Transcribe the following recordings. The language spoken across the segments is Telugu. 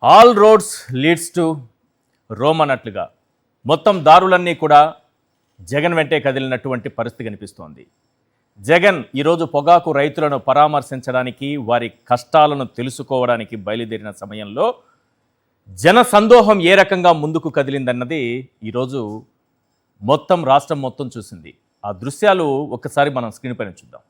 All roads leads to Rome అన్నట్లుగా మొత్తం దారులన్నీ కూడా జగన్ వెంటే కదిలినటువంటి పరిస్థితి కనిపిస్తోంది. జగన్ ఈరోజు పొగాకు రైతులను పరామర్శించడానికి, వారి కష్టాలను తెలుసుకోవడానికి బయలుదేరిన సమయంలో జన సందోహం ఏ రకంగా ముందుకు కదిలిందన్నది ఈరోజు మొత్తం రాష్ట్రం మొత్తం చూసింది. ఆ దృశ్యాలు ఒక్కసారి మనం స్క్రీన్ పైన చూద్దాం.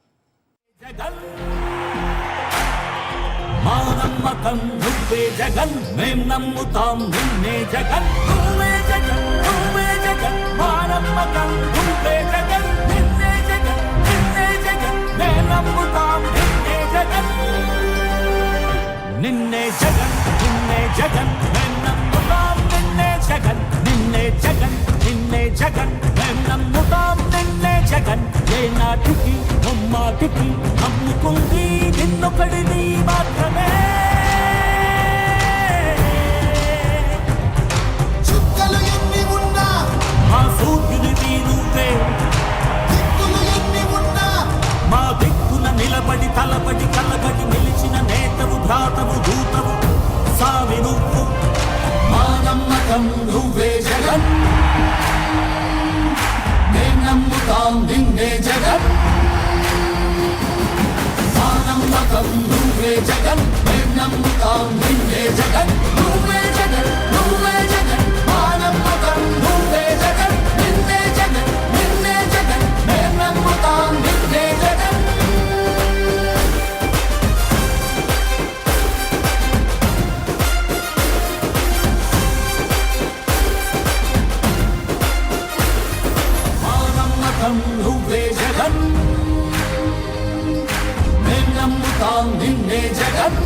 మా నమ్మకం నువ్వే జగన్, మేం నమ్ముతాం నిన్నే జగన్. నువ్వే జగన్, నువ్వే జగన్, మా నమ్మకం నువ్వే జగన్, నిన్నే జగన్, నిన్నే జగన్, మేం నమ్ముతాం నిన్నే జగన్. నిన్నే జగన్, నిన్నే జగన్, మేం నమ్ముతాం నిన్నే జగన్, నిన్నే జగన్, నిన్నే జగన్, మేం నమ్ముతాం నిన్నే జగన్. ఏ నాటికి ముమ్మాటికి నమ్ముకుంది నిన్నొకడిని మాత్రమే. చుక్కలు ఎన్ని ఉన్నా మా సూర్యునివి నువ్వే, దిక్కులు ఎన్ని ఉన్నా మా దిక్కున నిలబడి తలబడి కలబడి నిలిచిన నేతవు, భ్రాతవు, దూతవు సామి నువ్వు. మా నమ్మకం నువ్వే జగన్, మేం నమ్ముతాం నిన్నే జగన్. మా నమ్మకం నువ్వే జగన్, మేం నమ్ముతాం నిన్నే జగన్. నువ్వే జగన్, నువ్వే జగన్, మా నమ్మకం నువ్వే జగన్, నిన్నే జగన్, నిన్నే జగన్, మేం నమ్ముతాం నిన్నే జగన్. మా నమ్మకం నువ్వే జగన్, మేం నమ్ముతాం నిన్నే జగన్.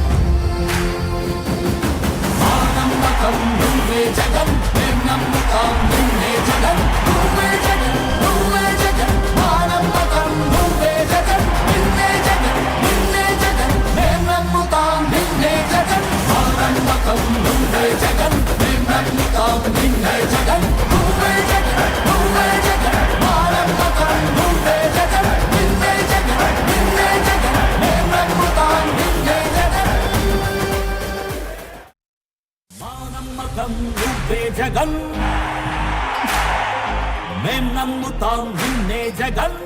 మా నమ్మకం నువ్వే జగన్, మేం నమ్ముతాం నిన్నే జగన్. నువ్వే జగన్, నువ్వే జగన్, మా నమ్మకం నువ్వే జగన్, నిన్నే జగన్, నిన్నే జగన్, మేం నమ్ముతాం నిన్నే జగన్. మా నమ్మకం నువ్వే జగన్, మేం నమ్ముతాం నిన్నే జగన్. నువ్వే జగన్, నువ్వే జగన్, మా నమ్మకం నువ్వే జగన్, నిన్నే జగన్, నిన్నే జగన్, మేం నమ్ముతాం నిన్నే జగన్. మా నమ్మకం నువ్వే జగన్, మేం నమ్ముతాం నిన్నే జగన్.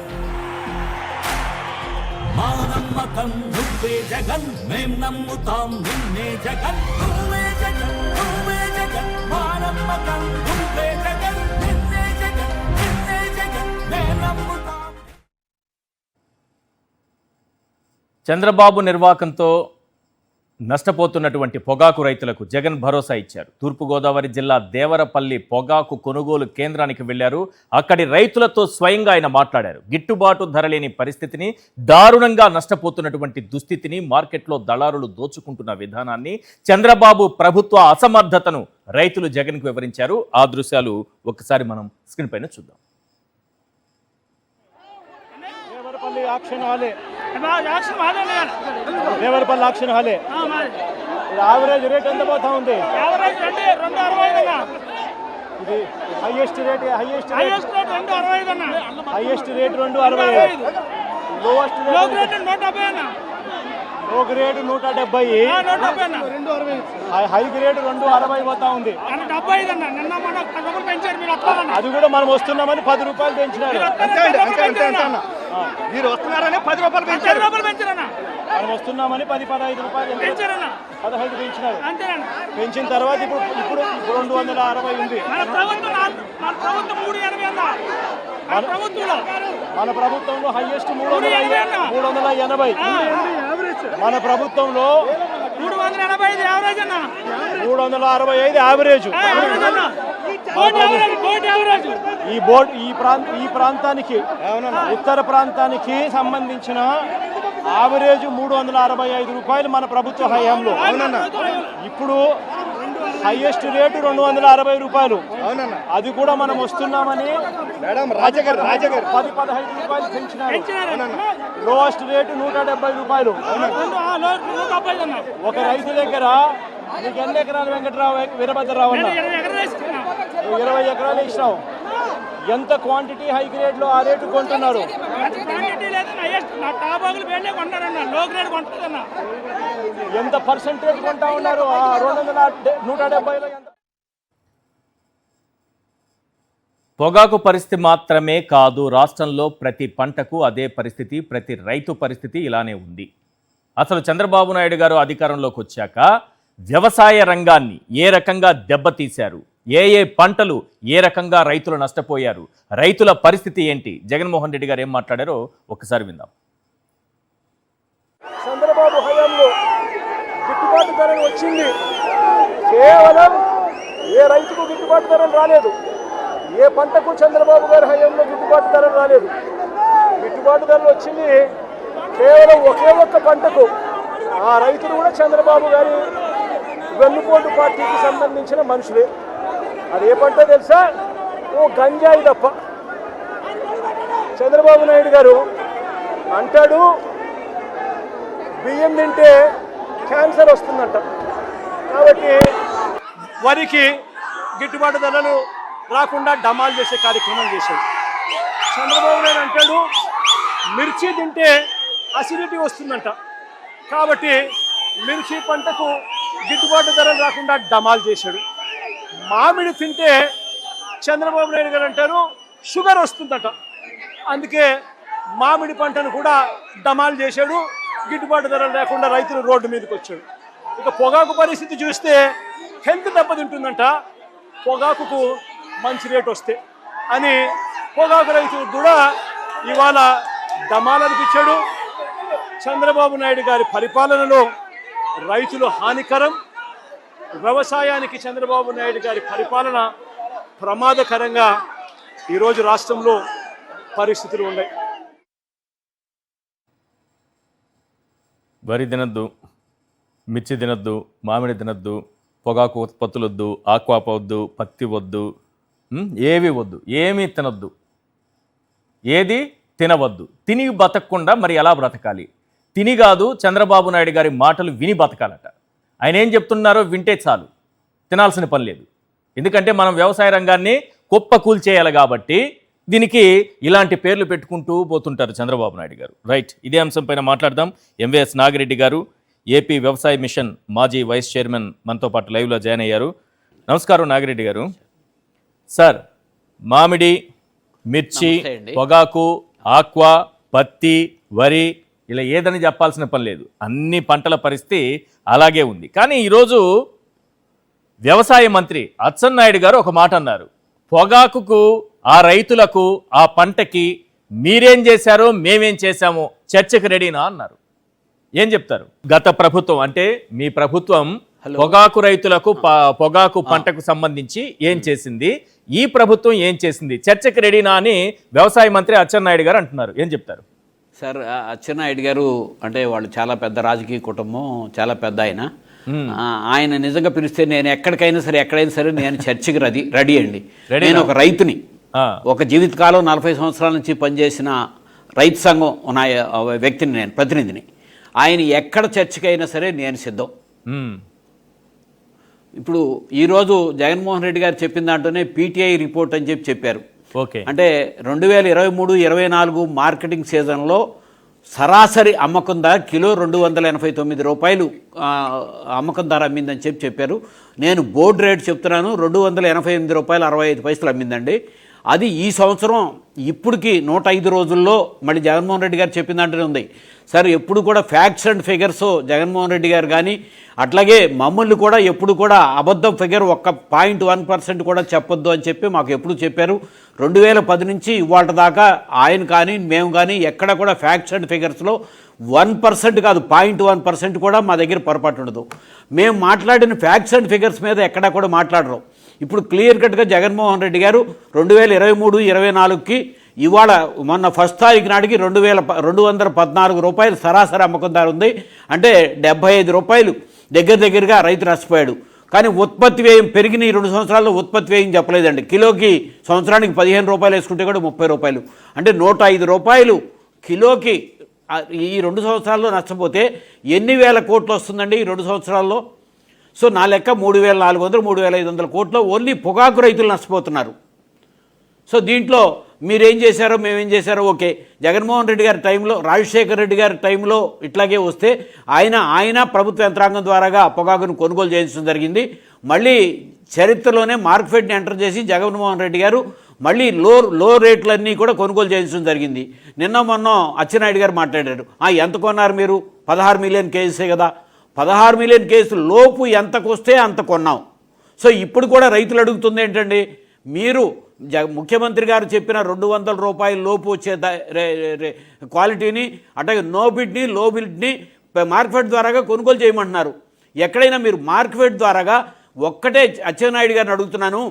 మా నమ్మకం నువ్వే జగన్, మేం నమ్ముతాం నిన్నే జగన్. నువ్వే జగన్, నువ్వే జగన్, మా నమ్మకం నువ్వే జగన్, నిన్నే జగన్, నిన్నే జగన్, మేం నమ్ముతాం. చంద్రబాబు నిర్వాకంతో నష్టపోతున్నటువంటి పొగాకు రైతులకు జగన్ భరోసా ఇచ్చారు. తూర్పుగోదావరి జిల్లా దేవరపల్లి పొగాకు కొనుగోలు కేంద్రానికి వెళ్లారు. అక్కడి రైతులతో స్వయంగా ఆయన మాట్లాడారు. గిట్టుబాటు ధర లేని పరిస్థితిని, దారుణంగా నష్టపోతున్నటువంటి దుస్థితిని, మార్కెట్లో దళారులు దోచుకుంటున్న విధానాన్ని, చంద్రబాబు ప్రభుత్వ అసమర్థతను రైతులు జగన్కు వివరించారు. ఆ దృశ్యాలు ఒకసారి మనం స్క్రీన్ పైన చూద్దాం. దేవరపల్లి ఆక్షన్ హాలే యావరేజ్ రేట్ ఎంత పోతా ఉంది? ఇది హైయెస్ట్ రేట్ 265, లోవెస్ట్ రేట్ లో గ్రేడ్ 170, హై గ్రేడ్ 260 పోతా ఉంది. అది కూడా మనం వస్తున్నామని 10 రూపాయలు పెంచినారు. మీరు వస్తున్నారని 10 రూపాయలు పెంచారు. మనం వస్తున్నామని 10-15 రూపాయలు 15 పెంచినారు. పెంచిన తర్వాత ఇప్పుడు 260 ఉంది. మన ప్రభుత్వంలో హైయెస్ట్ 380. మన ప్రభుత్వంలో 365 యావరేజ్. ఈ ప్రాంతానికి, ఉత్తర ప్రాంతానికి సంబంధించిన యావరేజ్ 365 రూపాయలు మన ప్రభుత్వ హయాంలో. ఇప్పుడు హైయెస్ట్ రేటు 260 రూపాయలు. అది కూడా మనం వస్తున్నామని 10-15 రూపాయలు పెంచినారు. లోవెస్ట్ రేటు 170 రూపాయలు. ఒక రైతు దగ్గర నీకు ఎన్ని ఎకరాలు వెంకటరావు వీరభద్రరావు అన్న? 20 ఎకరాలు ఇచ్చినావు. ఎంత క్వాంటిటీ హై గ్రేడ్ లో ఆ రేటు కొంటున్నారు? ఎంత పర్సెంటేజ్ కొంటా ఉన్నారు? 170లో ఎంత? పొగాకు పరిస్థితి మాత్రమే కాదు, రాష్ట్రంలో ప్రతి పంటకు అదే పరిస్థితి, ప్రతి రైతు పరిస్థితి ఇలానే ఉంది. అసలు చంద్రబాబు నాయుడు గారు అధికారంలోకి వచ్చాక వ్యవసాయ రంగాన్ని ఏ రకంగా దెబ్బతీశారు, ఏ పంటలు ఏ రకంగా రైతులు నష్టపోయారు, రైతుల పరిస్థితి ఏంటి, జగన్మోహన్ రెడ్డి గారు ఏం మాట్లాడారో ఒకసారి విందాం. చంద్రబాబు హయాంలో గిట్టుబాటు ధర వచ్చింది, కేవలం ఏ రైతుకు గిట్టుబాటు ధర రాలేదు, ఏ పంటకు చంద్రబాబు గారి హయాంలో గిట్టుబాటు ధర రాలేదు. గిట్టుబాటు ధరలు వచ్చింది కేవలం ఒకే ఒక్క పంటకు. ఆ రైతులు కూడా చంద్రబాబు గారి వెన్నుపోటు పార్టీకి సంబంధించిన మనుషులే. అది ఏ పంట తెలుసా? ఓ గంజాయి తప్ప. చంద్రబాబు నాయుడు గారు అంటాడు బియ్యం తింటే క్యాన్సర్ వస్తుందంట, కాబట్టి వరికి గిట్టుబాటు ధరలు రాకుండా డమాల్ చేసే కార్యక్రమం చేశాడు. చంద్రబాబు నాయుడు అంటాడు మిర్చి తింటే అసిడిటీ వస్తుందంట, కాబట్టి మిర్చి పంటకు గిట్టుబాటు ధరలు రాకుండా డమాల్ చేశాడు. మామిడి తింటే చంద్రబాబు నాయుడు గారు అంటారు షుగర్ వస్తుందట, అందుకే మామిడి పంటను కూడా డమాల్ చేశాడు. గిట్టుబాటు ధరలు లేకుండా రైతులు రోడ్డు మీదకి వచ్చాడు. ఇక పొగాకు పరిస్థితి చూస్తే హెల్త్ దెబ్బతింటుందంట, పొగాకుకు మంచి రేటు వస్తే అని పొగాకు రైతులకు కూడా ఇవాళ డమాలనిపించాడు. చంద్రబాబు నాయుడు గారి పరిపాలనలో రైతులు హానికరం, వ్యవసాయానికి చంద్రబాబు నాయుడు గారి పరిపాలన ప్రమాదకరంగా ఈరోజు రాష్ట్రంలో పరిస్థితులు ఉన్నాయి. వరి తినద్దు, మిర్చి తినద్దు, మామిడి తినద్దు, పొగాకు ఉత్పత్తులు వద్దు, ఆక్వాప వద్దు, పత్తి వద్దు, ఏవి వద్దు, ఏమీ తినొద్దు, ఏది తినవద్దు. తిని బతకకుండా మరి ఎలా బ్రతకాలి? తిని కాదు, చంద్రబాబు నాయుడు గారి మాటలు విని బతకాలట. ఆయన ఏం చెప్తున్నారో వింటే చాలు, తినాల్సిన పని లేదు. ఎందుకంటే మనం వ్యవసాయ రంగాన్ని కుప్పకూల్చేయాలి కాబట్టి దీనికి ఇలాంటి పేర్లు పెట్టుకుంటూ పోతుంటారు చంద్రబాబు నాయుడు గారు. రైట్, ఇదే అంశం పైన మాట్లాడదాం. ఎంవీఎస్ నాగిరెడ్డి గారు, ఏపీ వ్యవసాయ మిషన్ మాజీ వైస్ చైర్మన్, మనతో పాటు లైవ్లో జాయిన్ అయ్యారు. నమస్కారం నాగిరెడ్డి గారు. సార్, మామిడి, మిర్చి, పొగాకు, ఆక్వా, పత్తి, వరి ఇలా ఏదని చెప్పాల్సిన పని లేదు, అన్ని పంటల పరిస్థితి అలాగే ఉంది. కానీ ఈరోజు వ్యవసాయ మంత్రి అచ్చెన్నాయుడు గారు ఒక మాట అన్నారు, పొగాకుకు, ఆ రైతులకు, ఆ పంటకి మీరేం చేశారో మేమేం చేశామో చర్చకు రెడీనా అన్నారు. ఏం చెప్తారు? గత ప్రభుత్వం అంటే మీ ప్రభుత్వం పొగాకు రైతులకు, పొగాకు పంటకు సంబంధించి ఏం చేసింది, ఈ ప్రభుత్వం ఏం చేసింది, చర్చకు రెడీనా అని వ్యవసాయ మంత్రి అచ్చెన్నాయుడు గారు అంటున్నారు. ఏం చెప్తారు? సార్, అచ్చెన్నాయుడు గారు అంటే వాళ్ళు చాలా పెద్ద రాజకీయ కుటుంబం, చాలా పెద్ద ఆయన నిజంగా పిలిస్తే నేను ఎక్కడికైనా సరే నేను చర్చకి రెడీ అండి. నేను ఒక రైతుని, ఒక జీవితకాలం 40 సంవత్సరాల నుంచి పనిచేసిన రైతు సంఘం ఉన్న వ్యక్తిని, నేను ప్రతినిధిని. ఆయన ఎక్కడ చర్చకైనా సరే నేను సిద్ధం. ఇప్పుడు ఈరోజు జగన్మోహన్ రెడ్డి గారు చెప్పిన దాంట్లోనే పీటీఐ రిపోర్ట్ అని చెప్పారు. అంటే 2023-24 మార్కెటింగ్ సీజన్లో సరాసరి అమ్మకం ధర కిలో 289 రూపాయలు అమ్మకం ధర అమ్మిందని చెప్పారు. నేను బోర్డు రేటు చెప్తున్నాను, 288 రూపాయలు 65 పైసలు అమ్మిందండి. అది ఈ సంవత్సరం ఇప్పటికి 105 రోజుల్లో మళ్ళీ జగన్మోహన్ రెడ్డి గారు చెప్పిన దాంట్లోనే ఉంది. సార్, ఎప్పుడు కూడా facts and figures Jaganmohan Reddy గారు కానీ అట్లాగే మమ్మల్ని కూడా ఎప్పుడు కూడా అబద్ధం ఫిగర్ 1% కూడా చెప్పొద్దు అని చెప్పి మాకు ఎప్పుడు చెప్పారు. 2010 నుంచి ఇవాళ దాకా ఆయన కానీ మేము కానీ ఎక్కడ కూడా ఫ్యాక్ట్స్ అండ్ ఫిగర్స్లో 1% కాదు 0.1% కూడా మా దగ్గర పొరపాటు ఉండదు. మేము మాట్లాడిన ఫ్యాక్ట్స్ అండ్ ఫిగర్స్ మీద ఎక్కడా కూడా మాట్లాడరు. ఇప్పుడు క్లియర్ కట్గా జగన్మోహన్ రెడ్డి గారు 2023-24కి ఇవాళ మొన్న 1 తారీఖు నాటికి 214 రూపాయలు సరాసరి అమ్మకం ధర ఉంది. అంటే 75 రూపాయలు దగ్గరగా రైతు నష్టపోయాడు. కానీ ఉత్పత్తి వ్యయం పెరిగిన ఈ 2 సంవత్సరాల్లో ఉత్పత్తి వ్యయం చెప్పలేదండి. కిలోకి సంవత్సరానికి 15 రూపాయలు వేసుకుంటే కూడా 30 రూపాయలు, అంటే 105 రూపాయలు కిలోకి ఈ 2 సంవత్సరాల్లో నష్టపోతే ఎన్ని వేల కోట్లు వస్తుందండి ఈ 2 సంవత్సరాల్లో? సో నా లెక్క 3,400-3,500 కోట్లు ఓన్లీ పొగాకు రైతులు నష్టపోతున్నారు. సో దీంట్లో మీరేం చేశారో మేమేం చేశారో ఓకే. జగన్మోహన్ రెడ్డి గారి టైంలో, రాజశేఖర రెడ్డి గారి టైంలో ఇట్లాగే వస్తే ఆయన ప్రభుత్వ యంత్రాంగం ద్వారాగా పొగాకును కొనుగోలు చేయించడం జరిగింది. మళ్ళీ చరిత్రలోనే మార్కెట్ని ఎంటర్ చేసి జగన్మోహన్ రెడ్డి గారు మళ్ళీ లో రేట్లన్నీ కూడా కొనుగోలు చేయించడం జరిగింది. నిన్న మొన్న అచ్చెన్నాయుడు గారు మాట్లాడారు, ఎంత కొన్నారు మీరు? 16 మిలియన్ కేజీసే కదా. 16 మిలియన్ కేజీలు లోపు ఎంతకు వస్తే అంత కొన్నాం. సో ఇప్పుడు కూడా రైతులు అడుగుతుంది ఏంటండి, మీరు ముఖ్యమంత్రి గారు చెప్పిన 200 రూపాయల లోపు వచ్చే క్వాలిటీని, అట్లాగే నో బిడ్ని, లో బిడ్ని మార్కెట్ ద్వారాగా కొనుగోలు చేయమంటున్నారు. ఎక్కడైనా మీరు మార్కెట్ ద్వారాగా ఒక్కటే అచ్చెన్నాయుడు గారిని అడుగుతున్నాను,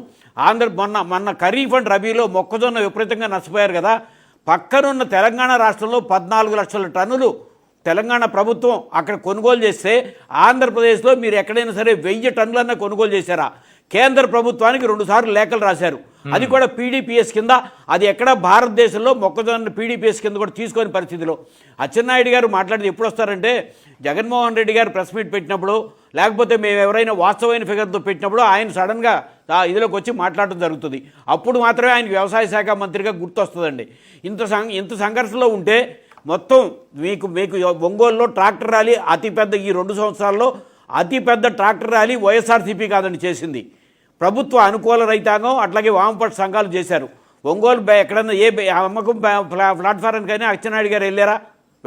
మొన్న ఖరీఫ్ అండ్ రబీలో మొక్కజొన్న విపరీతంగా నష్టపోయారు కదా, పక్కనున్న తెలంగాణ రాష్ట్రంలో 14 లక్షల టన్నులు తెలంగాణ ప్రభుత్వం అక్కడ కొనుగోలు చేస్తే ఆంధ్రప్రదేశ్లో మీరు ఎక్కడైనా సరే 1000 టన్నులన్నా కొనుగోలు చేశారా? కేంద్ర ప్రభుత్వానికి 2 సార్లు లేఖలు రాశారు, అది కూడా పీడీపీఎస్ కింద. అది ఎక్కడ భారతదేశంలో మొక్కజొన్న పీడీపీఎస్ కింద కూడా తీసుకొని పరిస్థితిలో అచ్చెన్నాయుడు గారు మాట్లాడితే ఎప్పుడు వస్తారంటే, జగన్మోహన్ రెడ్డి గారు ప్రెస్ మీట్ పెట్టినప్పుడు, లేకపోతే మేము ఎవరైనా వాస్తవమైన ఫిగర్తో పెట్టినప్పుడు ఆయన సడన్గా ఇదిలోకి వచ్చి మాట్లాడటం జరుగుతుంది. అప్పుడు మాత్రమే ఆయన వ్యవసాయ శాఖ మంత్రిగా గుర్తొస్తుందండి. ఇంత సంఘర్షణలో ఉంటే మొత్తం మీకు ఒంగోలులో ట్రాక్టర్ ర్యాలీ అతిపెద్ద, ఈ 2 సంవత్సరాల్లో అతిపెద్ద ట్రాక్టర్ ర్యాలీ వైఎస్ఆర్సీపీ కాదని చేసింది. ప్రభుత్వ అనుకూల రైతాంగం అట్లాగే వామపక్ష సంఘాలు చేశారు. ఒంగోలు ఎక్కడన్నా అమ్మకం ప్లాట్ఫారానికైనా అచ్చెన్నాయుడు గారు వెళ్ళారా?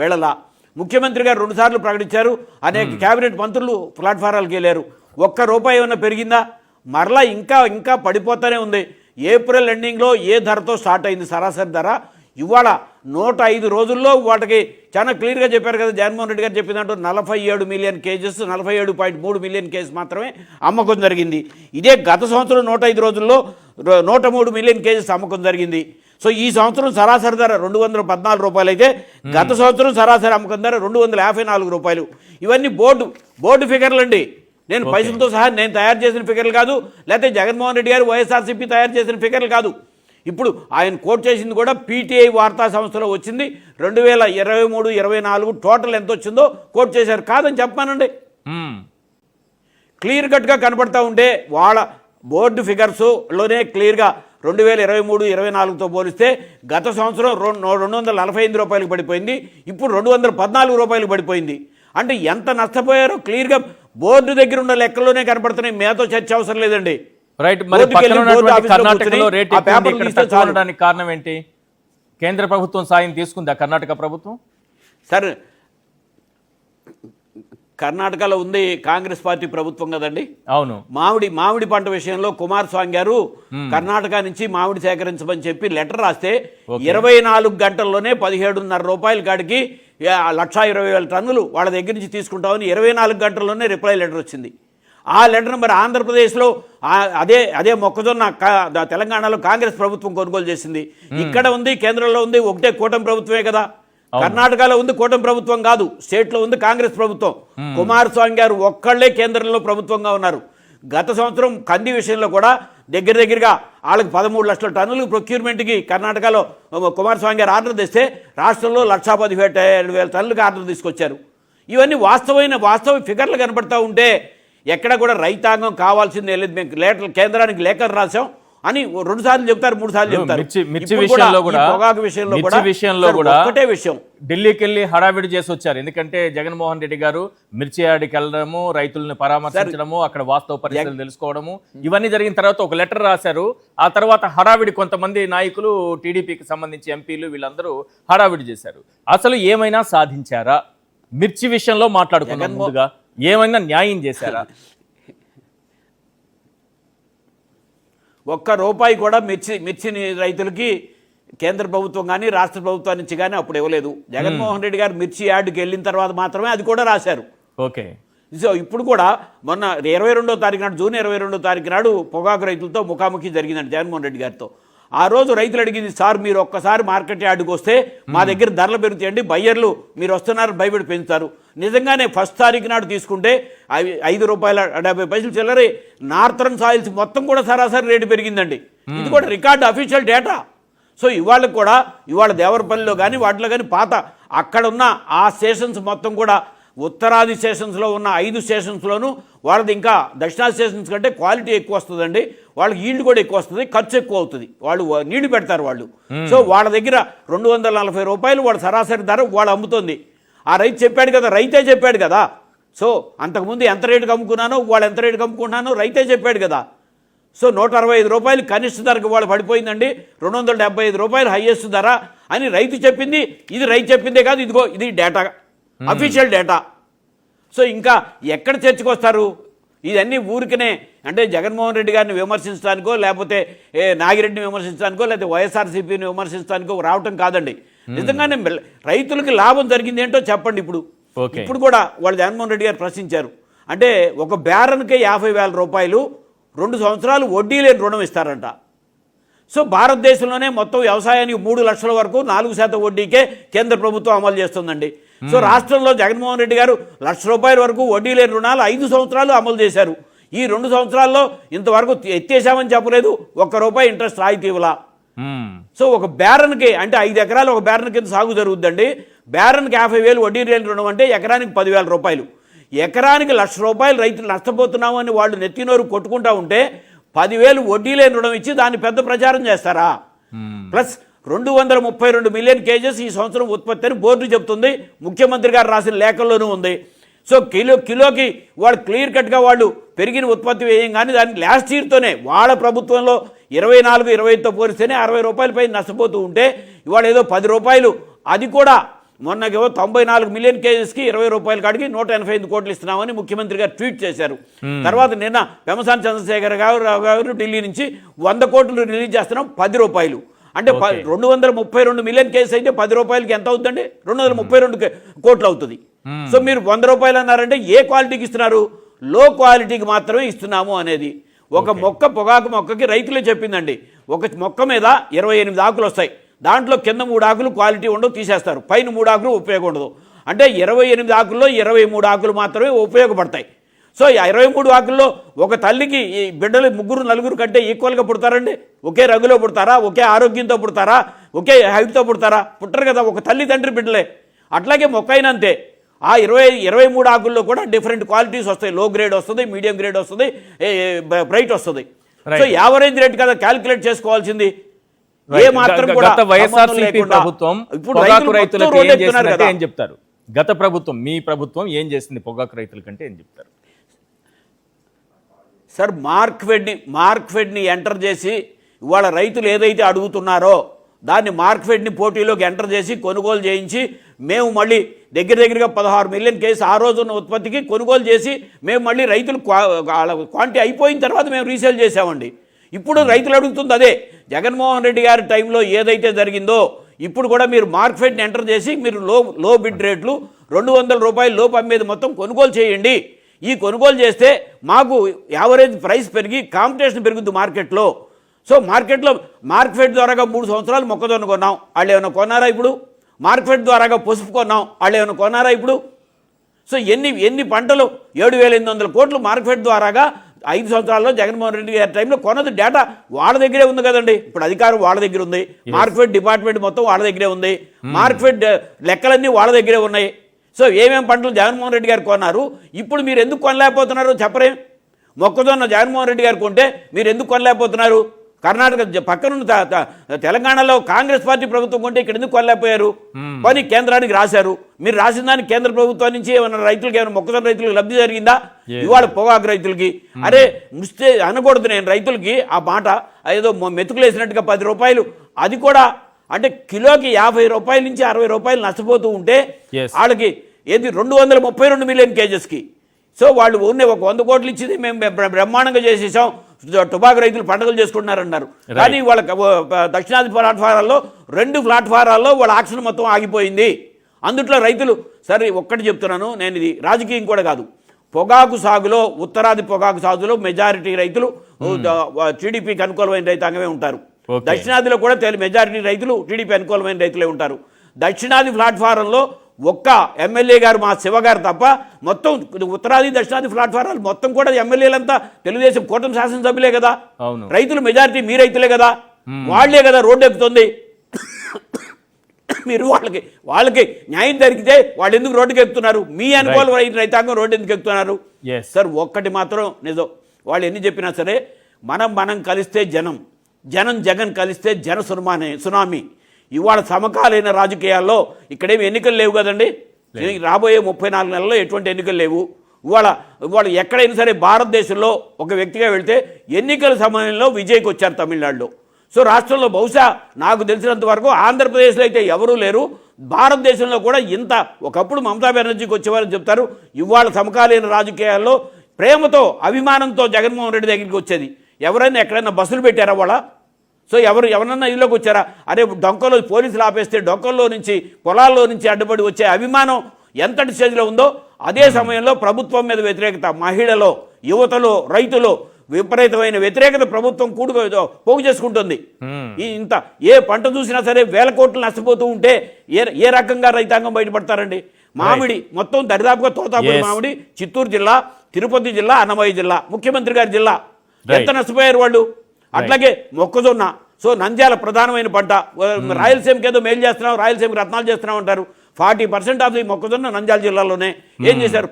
వెళ్ళలా. ముఖ్యమంత్రి గారు 2 సార్లు ప్రకటించారు, అనేక కేబినెట్ మంత్రులు ప్లాట్ఫారాలకు వెళ్ళారు. ₹1 ఏమన్నా పెరిగిందా? మరలా ఇంకా పడిపోతూనే ఉంది. ఏప్రిల్ ఎండింగ్లో ఏ ధరతో స్టార్ట్ అయింది సరాసరి ధర, ఇవాళ 105 రోజుల్లో వాటికి చాలా క్లియర్గా చెప్పారు కదా జగన్మోహన్ రెడ్డి గారు చెప్పినట్టు 47 మిలియన్ కేజెస్, 47.3 మిలియన్ కేజెస్ మాత్రమే అమ్మకం జరిగింది. ఇదే గత సంవత్సరం 105 రోజుల్లో 103 మిలియన్ కేజెస్ అమ్మకం జరిగింది. సో ఈ సంవత్సరం సరాసరి ధర ₹214 అయితే గత సంవత్సరం సరాసరి అమ్మకం ధర ₹254. ఇవన్నీ బోర్డు ఫిగర్లు అండి. నేను పైసలతో సహా నేను తయారు చేసిన ఫిగర్లు కాదు, లేకపోతే జగన్మోహన్ రెడ్డి గారు వైఎస్ఆర్సీపీ తయారు చేసిన ఫిగర్లు కాదు. ఇప్పుడు ఆయన కోట్ చేసింది కూడా పీటీఐ వార్తా సంస్థలో వచ్చింది. 2023-24 టోటల్ ఎంత వచ్చిందో కోట్ చేశారు. కాదని చెప్పానండి, క్లియర్ కట్గా కనపడతా ఉంటే వాళ్ళ బోర్డు ఫిగర్స్లోనే క్లియర్గా 2023-24తో పోలిస్తే గత సంవత్సరం ₹245 పడిపోయింది, ఇప్పుడు ₹214 పడిపోయింది. అంటే ఎంత నష్టపోయారో క్లియర్గా బోర్డు దగ్గర ఉన్న లెక్కల్లోనే కనపడుతున్నాయి. మేతో చర్చ అవసరం లేదండి. రైట్. మరి కర్ణాటకలో రేట్ తక్కువడానికి కారణం ఏంటి? కేంద్ర ప్రభుత్వం సాయం తీసుకుందా కర్ణాటక ప్రభుత్వం? సరే, కర్ణాటకలో ఉంది కాంగ్రెస్ పార్టీ ప్రభుత్వం కదండి. అవును. మామిడి పంట విషయంలో కుమారస్వామి గారు కర్ణాటక నుంచి మామిడి సేకరించమని చెప్పి లెటర్ రాస్తే 24 గంటల్లోనే ₹17.5 కాడికి 1,20,000 టన్నులు వాళ్ళ దగ్గర నుంచి తీసుకుంటామని 24 గంటల్లోనే రిప్లై లెటర్ వచ్చింది. ఆ లెటర్ మరి ఆంధ్రప్రదేశ్లో అదే మొక్కజొన్న తెలంగాణలో కాంగ్రెస్ ప్రభుత్వం కొనుగోలు చేసింది. ఇక్కడ ఉంది, కేంద్రంలో ఉంది, ఒకటే కూటమి ప్రభుత్వమే కదా. కర్ణాటకలో ఉంది కూటమి ప్రభుత్వం కాదు, స్టేట్లో ఉంది కాంగ్రెస్ ప్రభుత్వం. కుమారస్వామి గారు ఒక్కళ్లే కేంద్రంలో ప్రభుత్వంగా ఉన్నారు. గత సంవత్సరం కంది విషయంలో కూడా దగ్గరగా వాళ్ళకి 13 లక్షల టన్నులు ప్రొక్యూర్మెంట్కి కర్ణాటకలో కుమారస్వామి గారు ఆర్డర్ తెస్తే రాష్ట్రంలో 1,17,000 టన్నులకు ఆర్డర్ తీసుకొచ్చారు. ఇవన్నీ వాస్తవ ఫిగర్లు కనబడతా ఉంటే ఎక్కడ కూడా రైతాంగం కావాల్సిందే లేదు. మేము కేంద్రానికి లేఖలు రాసాం అని 2 సార్లు చెప్తారు, 3 సార్లు చెప్తారు. మిర్చి విషయంలో కూడా ఒకటే విషయం, ఢిల్లీకి వెళ్ళి హడావిడి చేసి వచ్చారు. ఎందుకంటే జగన్మోహన్ రెడ్డి గారు మిర్చి యార్డ్కి వెళ్ళడము, రైతులను పరామర్శించడము, అక్కడ వాస్తవ పరిస్థితులు తెలుసుకోవడము, ఇవన్నీ జరిగిన తర్వాత ఒక లెటర్ రాశారు. ఆ తర్వాత హడావిడి కొంతమంది నాయకులు, టీడీపీకి సంబంధించి ఎంపీలు, వీళ్ళందరూ హడావిడి చేశారు. అసలు ఏమైనా సాధించారా? మిర్చి విషయంలో మాట్లాడుకున్నాం, ముందుగా ఏమైనా న్యాయం చేశారా? ₹1 కూడా మిర్చిని రైతులకి కేంద్ర ప్రభుత్వం కానీ రాష్ట్ర ప్రభుత్వం నుంచి కానీ అప్పుడు ఇవ్వలేదు. జగన్మోహన్ రెడ్డి గారు మిర్చి యార్డుకి వెళ్ళిన తర్వాత మాత్రమే అది కూడా రాశారు. ఓకే. సో ఇప్పుడు కూడా మొన్న 22వ తారీఖు నాడు, జూన్ 22వ తారీఖు నాడు పొగాకు రైతులతో ముఖాముఖి జరిగిందండి జగన్మోహన్ రెడ్డి గారితో. ఆ రోజు రైతులు అడిగింది, సార్ మీరు ఒక్కసారి మార్కెట్ యార్డుకి వస్తే మా దగ్గర ధరలు పెరుగుతాయండి, బయ్యర్లు మీరు వస్తున్నారు భయపడి పెంచుతారు. నిజంగానే 1వ తారీఖు నాడు తీసుకుంటే ₹5.70 చిల్లర నార్థరన్ సాయిల్స్ మొత్తం కూడా సరాసరి రేటు పెరిగిందండి. ఇది కూడా రికార్డు, అఫీషియల్ డేటా. సో ఇవాళ దేవరపల్లిలో కానీ వాటిలో కానీ పాత అక్కడ ఉన్న ఆ స్టేషన్స్ మొత్తం కూడా ఉత్తరాది స్టేషన్స్లో ఉన్న 5 స్టేషన్స్లోనూ వాళ్ళది ఇంకా దక్షిణాది స్టేషన్స్ కంటే క్వాలిటీ ఎక్కువ వస్తుందండి. వాళ్ళకి ఈల్డ్ కూడా ఎక్కువ వస్తుంది, ఖర్చు ఎక్కువ అవుతుంది, వాళ్ళు నీళ్లు పెడతారు వాళ్ళు. సో వాళ్ళ దగ్గర 240 రూపాయలు వాళ్ళ సరాసరి ధర వాళ్ళు అమ్ముతుంది. ఆ రైతు చెప్పాడు కదా, రైతే చెప్పాడు కదా. సో అంతకుముందు ఎంత రేటుకి అమ్ముకున్నానో వాళ్ళు ఎంత రేటుకి అమ్ముకుంటున్నానో రైతే చెప్పాడు కదా. సో 165 రూపాయలు కనిష్ట ధరకు వాళ్ళు పడిపోయిందండి, 275 రూపాయలు హైయెస్ట్ ధర అని రైతు చెప్పింది. ఇది రైతు చెప్పిందే కాదు, ఇదిగో ఇది డేటా, అఫీషియల్ డేటా. సో ఇంకా ఎక్కడ చర్చకొస్తారు? ఇదన్నీ ఊరికనే అంటే జగన్మోహన్ రెడ్డి గారిని విమర్శించడానికో లేకపోతే నాగిరెడ్డిని విమర్శించడానికో లేకపోతే వైఎస్ఆర్సీపీని విమర్శించడానికో రావటం కాదండి. నిజంగానే రైతులకి లాభం జరిగింది ఏంటో చెప్పండి. ఇప్పుడు కూడా వాళ్ళు జగన్మోహన్ రెడ్డి గారు ప్రశ్నించారు. అంటే ఒక బేరన్కే 50,000 రూపాయలు 2 సంవత్సరాలు వడ్డీ లేని రుణం ఇస్తారంట. సో భారతదేశంలోనే మొత్తం వ్యవసాయానికి 3 లక్షల వరకు 4% వడ్డీకే కేంద్ర ప్రభుత్వం అమలు చేస్తుందండి. సో రాష్ట్రంలో జగన్మోహన్ రెడ్డి గారు ₹1,00,000 వరకు వడ్డీ లేని రుణాలు 5 సంవత్సరాలు అమలు చేశారు. ఈ 2 సంవత్సరాల్లో ఇంతవరకు ఎత్తేసామని చెప్పలేదు, ₹1 ఇంట్రెస్ట్ రాయితీ ఇవ్వలా. సో ఒక బేరన్కి అంటే 5 ఎకరాలు ఒక బేరన్ కింద సాగు జరుగుతుందండి. బేరన్కి 50,000 వడ్డీ లేని రుణం అంటే ఎకరానికి 10,000 రూపాయలు. ఎకరానికి ₹1,00,000 రైతులు నష్టపోతున్నాము అని వాళ్ళు నెత్తినోరు కొట్టుకుంటా ఉంటే 10,000 వడ్డీ లేని రుణం ఇచ్చి దాన్ని పెద్ద ప్రచారం చేస్తారా? ప్లస్ 232 మిలియన్ కేజెస్ ఈ సంవత్సరం ఉత్పత్తి అని బోర్డు చెప్తుంది, ముఖ్యమంత్రి గారు రాసిన లేఖల్లోనూ ఉంది. సో కిలోకి వాళ్ళు క్లియర్ కట్గా వాళ్ళు పెరిగిన ఉత్పత్తి వ్యయం కానీ దాన్ని లాస్ట్ ఇయర్తోనే వాళ్ళ ప్రభుత్వంలో 24-25తో పోలిస్తేనే ₹60 పై నష్టపోతూ ఉంటే ఇవాళ ఏదో ₹10 అది కూడా మొన్నకేవో 94 మిలియన్ కేజెస్కి ₹20 కాడికి 185 కోట్లు ఇస్తున్నామని ముఖ్యమంత్రి గారు ట్వీట్ చేశారు. తర్వాత నిన్న పెమసాని చంద్రశేఖర్ గారు ఢిల్లీ నుంచి 100 కోట్లు రిలీజ్ చేస్తున్నాం ₹10. అంటే 232 మిలియన్ కేజెస్ అయితే ₹10కి ఎంత అవుతుందండి? 232 కోట్లు అవుతుంది. సో మీరు ₹100 అన్నారంటే ఏ క్వాలిటీకి ఇస్తున్నారు? లో క్వాలిటీకి మాత్రమే ఇస్తున్నాము అనేది. ఒక పొగాకు మొక్కకి రైతులే చెప్పిందండి, ఒక మొక్క మీద 28 ఆకులు వస్తాయి, దాంట్లో కింద 3 ఆకులు క్వాలిటీ ఉండవు, తీసేస్తారు, పైన 3 ఆకులు ఉపయోగం ఉండదు. అంటే 28 ఆకుల్లో 23 ఆకులు మాత్రమే ఉపయోగపడతాయి. సో 23 ఆకుల్లో ఒక తల్లికి ఈ బిడ్డలు 3-4 కంటే ఈక్వల్గా పుడతారండి? ఒకే రంగులో పుడతారా? ఒకే ఆరోగ్యంతో పుడతారా? ఒకే హైట్తో పుడతారా? పుట్టరు కదా, ఒక తల్లిదండ్రి బిడ్డలే. అట్లాగే మొక్క అయినా అంతే. ఆ 23 ఆకుల్లో కూడా డిఫరెంట్ క్వాలిటీస్ వస్తాయి. లో గ్రేడ్ వస్తుంది, మీడియం గ్రేడ్ వస్తుంది, బ్రైట్ వస్తుంది. సో యావరేజ్ రేట్ కదా క్యాలిక్యులేట్ చేసుకోవాల్సింది. ఏ మాత్రం కూడా వైఎస్ఆర్సీపీ ప్రభుత్వం పొగాకు రైతులకు ఏం చేసిందంటే ఏం చెప్తారు? గత ప్రభుత్వం, మీ ప్రభుత్వం ఏం చేసింది పొగాకు రైతుల కంటే ఏం చెప్తారు? సార్ మార్క్ఫెడ్ని ఎంటర్ చేసి ఇవాళ రైతులు ఏదైతే అడుగుతున్నారో దాన్ని మార్క్ఫెడ్ని పోటీలోకి ఎంటర్ చేసి కొనుగోలు చేయించి మేము మళ్ళీ దగ్గరగా 16 మిలియన్ కేసు ఆ రోజు ఉన్న ఉత్పత్తికి కొనుగోలు చేసి మేము మళ్ళీ రైతులు క్వాంటిటీ అయిపోయిన తర్వాత మేము రీసేల్ చేసామండి. ఇప్పుడు రైతులు అడుగుతుంది అదే. జగన్మోహన్ రెడ్డి గారి టైంలో ఏదైతే జరిగిందో ఇప్పుడు కూడా మీరు మార్క్ఫెడ్ని ఎంటర్ చేసి మీరు లో బిడ్ రేట్లు ₹200 లోపు అమ్మేది మొత్తం కొనుగోలు చేయండి. ఈ కొనుగోలు చేస్తే మాకు యావరేజ్ ప్రైస్ పెరిగి కాంపిటీషన్ పెరుగుద్ది మార్కెట్లో. సో మార్కెట్లో మార్క్ఫెడ్ ద్వారాగా 3 సంవత్సరాలు మొక్కజొన్న కొన్నాం, వాళ్ళు ఏమైనా కొన్నారా ఇప్పుడు? మార్క్ఫెడ్ ద్వారాగా పసుపు కొన్నాం, వాళ్ళు ఏమైనా కొన్నారా ఇప్పుడు? సో ఎన్ని పంటలు 7,800 కోట్లు మార్క్ఫెడ్ ద్వారాగా 5 సంవత్సరాల్లో జగన్మోహన్ రెడ్డి గారి టైంలో కొన్నది డేటా వాళ్ళ దగ్గరే ఉంది కదండి. ఇప్పుడు అధికారం వాళ్ళ దగ్గర ఉంది, మార్క్ఫెడ్ డిపార్ట్మెంట్ మొత్తం వాళ్ళ దగ్గరే ఉంది, మార్క్ఫెడ్ లెక్కలన్నీ వాళ్ళ దగ్గరే ఉన్నాయి. సో ఏమేం పంటలు జగన్మోహన్ రెడ్డి గారు కొన్నారు, ఇప్పుడు మీరు ఎందుకు కొనలేకపోతున్నారు చెప్పరేం? మొక్కజొన్న జగన్మోహన్ రెడ్డి గారు కొంటే మీరు ఎందుకు కొనలేకపోతున్నారు? కర్ణాటక పక్కనున్న తెలంగాణలో కాంగ్రెస్ పార్టీ ప్రభుత్వం కొంటే ఇక్కడ ఎందుకు కొనలేకపోయారు? పని కేంద్రానికి రాశారు, మీరు రాసిన దానికి కేంద్ర ప్రభుత్వం నుంచి ఏమైనా రైతులకి ఏమైనా మొక్కజొన్న రైతులకు లబ్ధి జరిగిందా? ఇవాళ పొగాకు రైతులకి అరే ముస్తే అనకూడదు నేను రైతులకి ఆ మాట, ఏదో మెతుకులేసినట్టుగా ₹10 అది కూడా అంటే కిలోకి ₹50 నుంచి ₹60 నష్టపోతూ ఉంటే వాళ్ళకి ఏది 232 మిలియన్ కేజెస్కి. సో వాళ్ళు ఉన్న ఒక 100 కోట్లు ఇచ్చింది మేము బ్రహ్మాండంగా చేసేసాం, టొబాకో రైతులు పండుగలు చేసుకుంటున్నారన్నారు. కానీ వాళ్ళ దక్షిణాది ప్లాట్ఫారాల్లో 2 ప్లాట్ఫారాల్లో వాళ్ళ ఆక్షన్ మొత్తం ఆగిపోయింది. అందుట్లో రైతులు సరే ఒక్కటి చెప్తున్నాను నేను, ఇది రాజకీయం కూడా కాదు, పొగాకు సాగులో ఉత్తరాది పొగాకు సాగులో మెజారిటీ రైతులు టీడీపీకి అనుకూలమైన రైతాంగమే ఉంటారు. దక్షిణాదిలో కూడా మెజారిటీ రైతులు టీడీపీ అనుకూలమైన రైతులే ఉంటారు. దక్షిణాది ప్లాట్ఫారంలో ఒక్క ఎమ్మెల్యే గారు మా శివ గారు తప్ప మొత్తం ఉత్తరాది దక్షిణాది ప్లాట్ఫారాలు మొత్తం కూడా ఎమ్మెల్యేలంతా తెలుగుదేశం కూటమి శాసనసభ్యులే కదా. రైతులు మెజారిటీ మీ రైతులే కదా, వాళ్లే కదా రోడ్డు ఎక్కుతుంది. మీరు వాళ్ళకి న్యాయం జరిగితే వాళ్ళు ఎందుకు రోడ్డుకి ఎక్కుతున్నారు? మీ అనుకూల రైతాంగం రోడ్డు ఎందుకు ఎక్కుతున్నారు? సార్ ఒక్కటి మాత్రం నిజం, వాళ్ళు ఎన్ని చెప్పినా సరే మనం కలిస్తే జనం జగన్ కలిస్తే సునామీ. ఇవాళ సమకాలీన రాజకీయాల్లో ఇక్కడేమి ఎన్నికలు లేవు కదండి. రాబోయే 34 నెలల్లో ఎటువంటి ఎన్నికలు లేవు. ఇవాళ ఎక్కడైనా సరే భారతదేశంలో ఒక వ్యక్తిగా వెళ్తే ఎన్నికల సమయంలో విజయ్కి వచ్చారు తమిళనాడులో. సో రాష్ట్రంలో బహుశా నాకు తెలిసినంత వరకు ఆంధ్రప్రదేశ్లో అయితే ఎవరూ లేరు. భారతదేశంలో కూడా ఇంత ఒకప్పుడు మమతా బెనర్జీకి వచ్చేవారని చెప్తారు. ఇవాళ సమకాలీన రాజకీయాల్లో ప్రేమతో అభిమానంతో జగన్మోహన్ రెడ్డి దగ్గరికి వచ్చేది ఎవరైనా ఎక్కడైనా బస్సులు పెట్టారా వాళ్ళ? సో ఎవరన్నా ఇల్లులోకి వచ్చారా? అరే డొంకలో పోలీసులు ఆపేస్తే డొంకల్లో నుంచి పొలాల్లో నుంచి అడ్డుపడి వచ్చే అభిమానం ఎంతటి స్టేజ్లో ఉందో అదే సమయంలో ప్రభుత్వం మీద వ్యతిరేకత మహిళలో, యువతలో, రైతులో విపరీతమైన వ్యతిరేకత ప్రభుత్వం పోగు చేసుకుంటుంది. ఇంత ఏ పంట చూసినా సరే వేల కోట్లు నష్టపోతూ ఉంటే ఏ రకంగా రైతాంగం బయటపడతారండి? మామిడి మొత్తం దరిదాపుగా తోతాపూడి మామిడి చిత్తూరు జిల్లా, తిరుపతి జిల్లా, అన్నమయ్య జిల్లా, ముఖ్యమంత్రి గారి జిల్లా ఎంత నష్టపోయారు వాళ్ళు. అట్లాగే మొక్కజొన్న. సో నంద్యాల ప్రధానమైన పంట. రాయలసీమకి ఏదో మేలు చేస్తున్నాం, రాయలసీమకి రత్నాలు చేస్తున్నాం అంటారు. 40% ఆఫ్ ది మొక్కజొన్న నంద్యాల జిల్లాలోనే. ఏం చేశారు?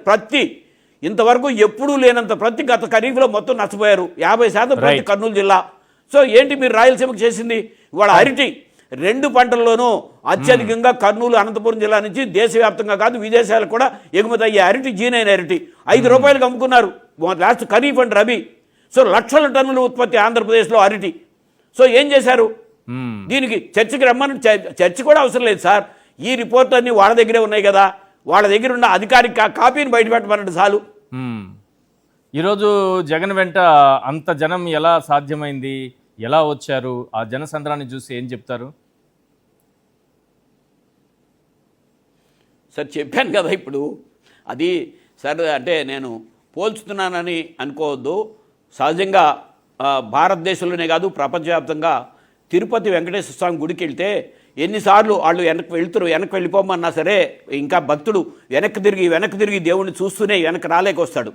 ఇంతవరకు ఎప్పుడూ లేనంత గత ఖరీఫ్లో మొత్తం నష్టపోయారు. 50% ప్రతి కర్నూలు జిల్లా. సో ఏంటి మీరు రాయలసీమకు చేసింది? ఇవాళ అరటి 2 పంటల్లోనూ అత్యధికంగా కర్నూలు, అనంతపురం జిల్లా నుంచి దేశవ్యాప్తంగా కాదు విదేశాలకు కూడా ఎగుమతి అయ్యే అరటి, జీనైన అరటి 5 రూపాయలకు అమ్ముకున్నారు last Kharif and Rabi. So లక్షల టన్నుల ఉత్పత్తి ఆంధ్రప్రదేశ్లో అరటి. సో ఏం చేశారు? దీనికి చర్చకి రమ్మని చర్చ కూడా అవసరం లేదు సార్. ఈ రిపోర్ట్ అన్నీ వాళ్ళ దగ్గరే ఉన్నాయి కదా. వాళ్ళ దగ్గర ఉన్న అధికారిక కాపీని బయటపెట్టమన్నట్టు చాలు. ఈరోజు జగన్ వెంట అంత జనం ఎలా సాధ్యమైంది? ఎలా వచ్చారు? ఆ జనసంద్రాన్ని చూసి ఏం చెప్తారు? సార్ చెప్పాను కదా ఇప్పుడు. అది సార్ అంటే నేను పోల్చుతున్నానని అనుకోవద్దు. సహజంగా భారతదేశంలోనే కాదు ప్రపంచవ్యాప్తంగా తిరుపతి వెంకటేశ్వర స్వామి గుడికి వెళ్తే ఎన్నిసార్లు వాళ్ళు వెనక్కి వెళ్ళిపోమన్నా సరే ఇంకా భక్తుడు వెనక్కి తిరిగి దేవుణ్ణి చూస్తూనే వెనక్కి రాలేకొస్తాడు.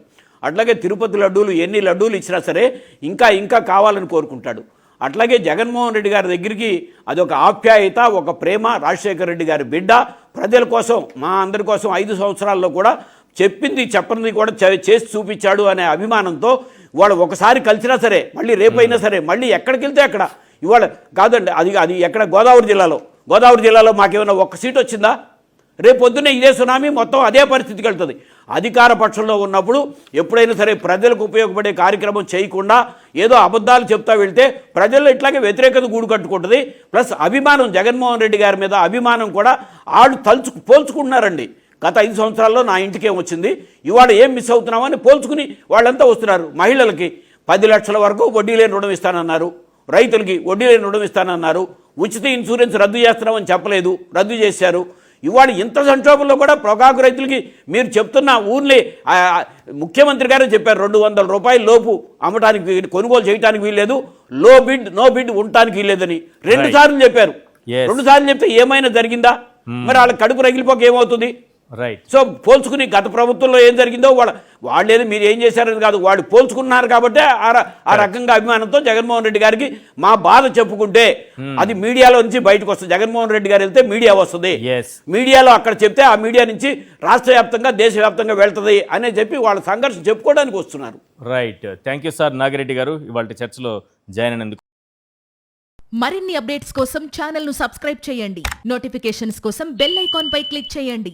అట్లాగే తిరుపతి లడ్డూలు ఎన్ని లడ్డూలు ఇచ్చినా సరే ఇంకా కావాలని కోరుకుంటాడు. అట్లాగే జగన్మోహన్ రెడ్డి గారి దగ్గరికి అదొక ఆప్యాయత, ఒక ప్రేమ. రాజశేఖర రెడ్డి గారి బిడ్డ ప్రజల కోసం, మా అందరి కోసం 5 సంవత్సరాల్లో కూడా చెప్పింది చెప్పనిది కూడా చేసి చూపించాడు అనే అభిమానంతో వాళ్ళు ఒకసారి కలిసినా సరే మళ్ళీ రేపైనా సరే మళ్ళీ ఎక్కడికి వెళ్తే అక్కడ. ఇవాళ కాదండి అది ఎక్కడ గోదావరి జిల్లాలో మాకేమైనా ఒక్క సీట్ వచ్చిందా? రేపు పొద్దున్నే ఇదే సునామీ మొత్తం అదే పరిస్థితికి వెళ్తుంది. అధికార పక్షంలో ఉన్నప్పుడు ఎప్పుడైనా సరే ప్రజలకు ఉపయోగపడే కార్యక్రమం చేయకుండా ఏదో అబద్ధాలు చెప్తా వెళ్తే ప్రజల్లో ఇట్లాగే వ్యతిరేకత గూడు కట్టుకుంటుంది. ప్లస్ అభిమానం జగన్మోహన్ రెడ్డి గారి మీద అభిమానం కూడా వాళ్ళు పోల్చుకుంటున్నారండి. గత 5 సంవత్సరాల్లో నా ఇంటికేం వచ్చింది, ఇవాళ ఏం మిస్ అవుతున్నామని పోల్చుకుని వాళ్ళంతా వస్తున్నారు. మహిళలకి 10 లక్షల వరకు వడ్డీ లేని రుణం ఇస్తానన్నారు, రైతులకి వడ్డీ లేని రుణం ఇస్తానన్నారు, ఉచిత ఇన్సూరెన్స్ రద్దు చేస్తున్నామని చెప్పలేదు, రద్దు చేశారు. ఇవాళ ఇంత సంక్షోభంలో కూడా పొగాకు రైతులకి మీరు చెప్తున్న ఊర్లే ముఖ్యమంత్రి గారే చెప్పారు 200 రూపాయల లోపు అమ్మటానికి కొనుగోలు చేయడానికి వీల్లేదు, నో బిడ్ ఉండటానికి వీల్లేదని 2 సార్లు చెప్పారు. 2 సార్లు చెప్తే ఏమైనా జరిగిందా? మరి వాళ్ళ కడుపు రగిలిపోక ఏమవుతుంది? రైట్. సో పోల్చుకుని గత ప్రభుత్వంలో ఏం జరిగిందో వాళ్ళేది మీరు ఏం చేశారని కాదు, వాళ్ళు పోల్చుకున్నారు కాబట్టి ఆ రకంగా అభిమానంతో జగన్మోహన్ రెడ్డి గారికి మా బాధ చెప్పుకుంటే అది మీడియాలో నుంచి బయటకు వస్తుంది. జగన్మోహన్ రెడ్డి గారు వెళ్తే మీడియా వస్తుంది, మీడియాలో అక్కడ చెప్తే ఆ మీడియా నుంచి రాష్ట్ర వ్యాప్తంగా దేశవ్యాప్తంగా వెళ్తుంది అనే చెప్పి వాళ్ళ సంఘర్షణ చెప్పుకోవడానికి వస్తున్నారు. Right. Thank you sir Nagireddy గారు ఇవాళ చర్చలో జాయిన్ అయినందుకు. మరిన్ని అప్డేట్స్ కోసం ఛానల్ ను సబ్స్క్రైబ్ చేయండి. నోటిఫికేషన్స్ కోసం బెల్ ఐకాన్ పై క్లిక్ చేయండి.